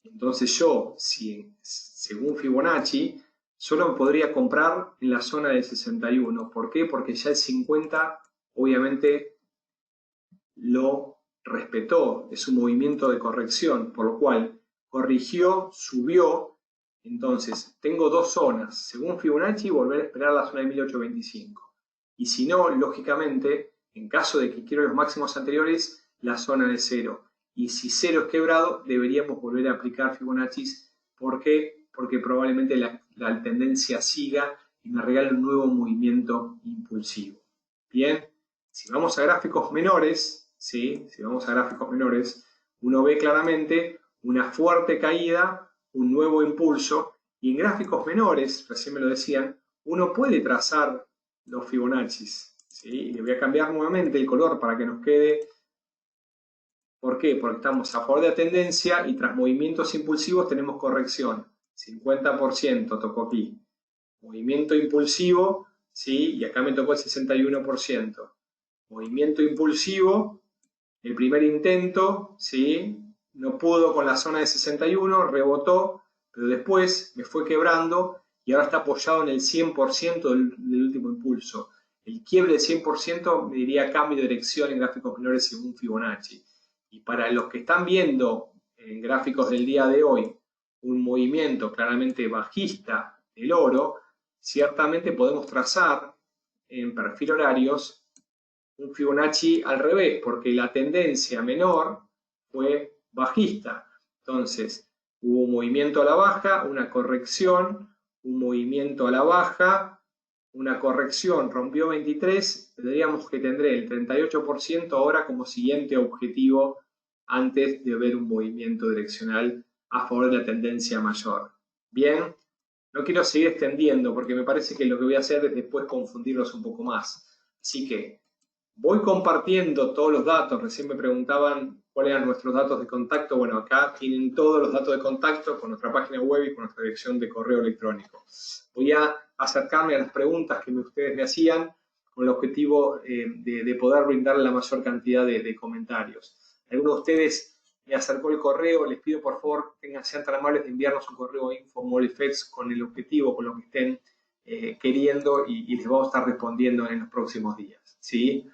Entonces yo, si, según Fibonacci, solo me podría comprar en la zona del 61. ¿Por qué? Porque ya el 50 obviamente lo respetó, es un movimiento de corrección, por lo cual corrigió, subió. Entonces, tengo dos zonas. Según Fibonacci, volver a esperar la zona de 1825. Y si no, lógicamente, en caso de que quiero los máximos anteriores, la zona de 0. Y si 0 es quebrado, deberíamos volver a aplicar Fibonacci porque porque probablemente la tendencia siga y me regale un nuevo movimiento impulsivo. Bien, si vamos a gráficos menores, ¿sí? Si vamos a gráficos menores, uno ve claramente una fuerte caída, un nuevo impulso, y en gráficos menores, recién me lo decían, uno puede trazar los Fibonaccis, ¿sí? Le voy a cambiar nuevamente el color para que nos quede. ¿Por qué? Porque estamos a favor de la tendencia y tras movimientos impulsivos tenemos corrección. 50% tocó aquí. Movimiento impulsivo, ¿sí? Y acá me tocó el 61%. Movimiento impulsivo, el primer intento, ¿sí? No pudo con la zona de 61, rebotó, pero después me fue quebrando y ahora está apoyado en el 100% del último impulso. El quiebre del 100% me diría cambio de dirección en gráficos menores según Fibonacci. Y para los que están viendo en gráficos del día de hoy un movimiento claramente bajista del oro, ciertamente podemos trazar en perfil horarios un Fibonacci al revés, porque la tendencia menor fue bajista. Entonces, hubo un movimiento a la baja, una corrección, un movimiento a la baja, una corrección, rompió 23, tendríamos que tener el 38% ahora como siguiente objetivo antes de ver un movimiento direccional a favor de la tendencia mayor. Bien, no quiero seguir extendiendo porque me parece que lo que voy a hacer es después confundirlos un poco más. Así que voy compartiendo todos los datos. Recién me preguntaban cuáles eran nuestros datos de contacto. Bueno, acá tienen todos los datos de contacto con nuestra página web y con nuestra dirección de correo electrónico. Voy a acercarme a las preguntas que ustedes me hacían con el objetivo de poder brindarle la mayor cantidad de comentarios. Algunos de ustedes me acercó el correo, les pido por favor sean tan amables de enviarnos un correo a info@molefex con el objetivo, con lo que estén queriendo y les vamos a estar respondiendo en los próximos días, ¿sí?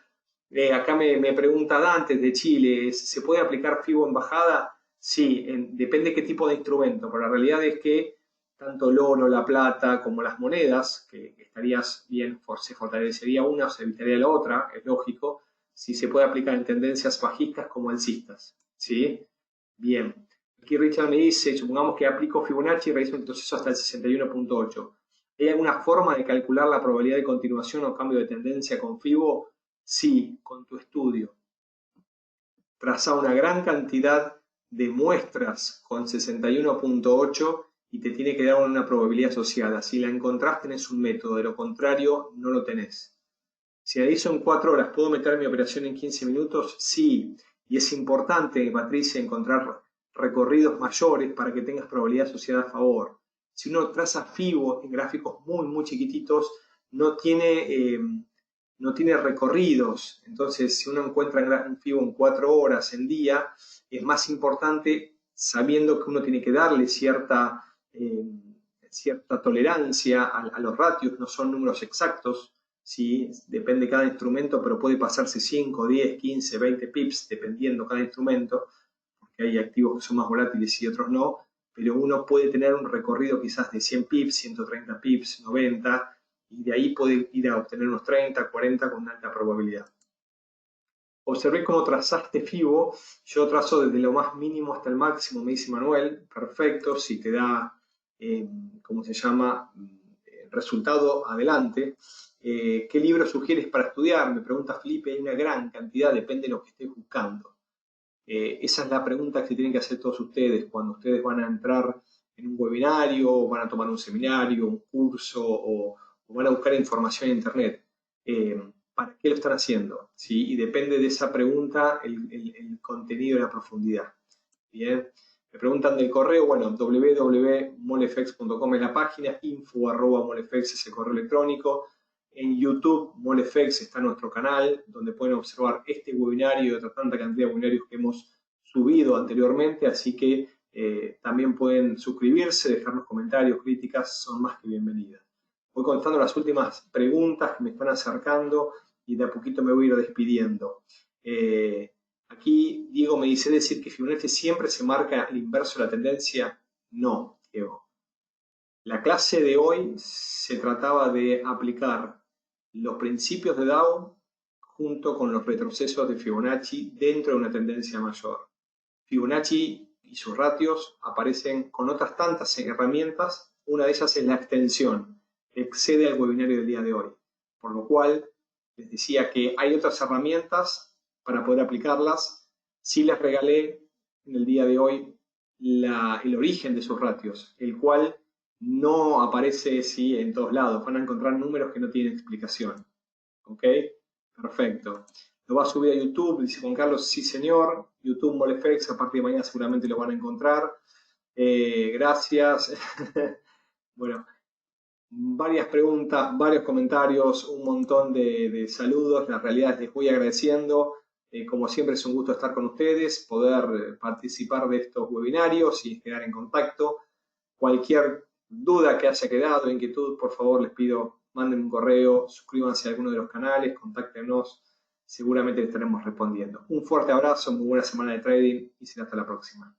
Acá me pregunta Dante de Chile, ¿se puede aplicar FIBO en bajada? Sí, depende qué tipo de instrumento, pero la realidad es que tanto el oro, la plata, como las monedas, que estarías bien, se fortalecería una o se evitaría la otra, es lógico, si se puede aplicar en tendencias bajistas como alcistas, ¿sí? Bien. Aquí Richard me dice, supongamos que aplico Fibonacci y realizo un retroceso hasta el 61.8. ¿Hay alguna forma de calcular la probabilidad de continuación o cambio de tendencia con FIBO? Sí, con tu estudio. Traza una gran cantidad de muestras con 61.8 y te tiene que dar una probabilidad asociada. Si la encontrás, tenés un método, de lo contrario, no lo tenés. Si analizo en 4 horas, ¿puedo meter mi operación en 15 minutos? Sí, y es importante, Patricia, encontrar recorridos mayores para que tengas probabilidad asociada a favor. Si uno traza FIBO en gráficos muy chiquititos, no tiene recorridos. Entonces, si uno encuentra un FIBO en 4 horas en día, es más importante sabiendo que uno tiene que darle cierta tolerancia a los ratios, no son números exactos, ¿sí? Depende de cada instrumento, pero puede pasarse 5, 10, 15, 20 pips, dependiendo cada instrumento, porque hay activos que son más volátiles y otros no, pero uno puede tener un recorrido quizás de 100 pips, 130 pips, 90, y de ahí puede ir a obtener unos 30, 40 con alta probabilidad. Observé cómo trazaste FIBO, yo trazo desde lo más mínimo hasta el máximo, me dice Manuel, perfecto, si te da, ¿cómo se llama?, resultado, adelante. ¿Qué libro sugieres para estudiar? Me pregunta Felipe, hay una gran cantidad, depende de lo que estés buscando. Esa es la pregunta que tienen que hacer todos ustedes cuando ustedes van a entrar en un webinario, o van a tomar un seminario, un curso, o van a buscar información en internet. ¿Para qué lo están haciendo? ¿Sí? Y depende de esa pregunta el contenido y la profundidad. Bien. Me preguntan del correo, bueno, www.molefex.com es la página, info@molefex es el correo electrónico. En YouTube, Molefex está nuestro canal, donde pueden observar este webinario y otra tanta cantidad de webinarios que hemos subido anteriormente, así que también pueden suscribirse, dejarnos comentarios, críticas, son más que bienvenidas. Voy contando las últimas preguntas que me están acercando y de a poquito me voy a ir despidiendo. Aquí Diego me dice decir que Fibonacci siempre se marca el inverso de la tendencia. No, Diego. La clase de hoy se trataba de aplicar los principios de Dow junto con los retrocesos de Fibonacci dentro de una tendencia mayor. Fibonacci y sus ratios aparecen con otras tantas herramientas. Una de ellas es la extensión, que excede al webinario del día de hoy. Por lo cual, les decía que hay otras herramientas para poder aplicarlas. Sí les regalé en el día de hoy el origen de sus ratios, el cual no aparece en todos lados. Van a encontrar números que no tienen explicación. ¿Ok? Perfecto. Lo va a subir a YouTube, dice Juan Carlos, sí señor. YouTube Moleferex, a partir de mañana seguramente lo van a encontrar. Gracias. Bueno, varias preguntas, varios comentarios, un montón de saludos. La realidad es que les voy agradeciendo. Como siempre es un gusto estar con ustedes, poder participar de estos webinarios y quedar en contacto. Cualquier duda que haya quedado, inquietud, por favor les pido, manden un correo, suscríbanse a alguno de los canales, contáctenos, seguramente les estaremos respondiendo. Un fuerte abrazo, muy buena semana de trading y será hasta la próxima.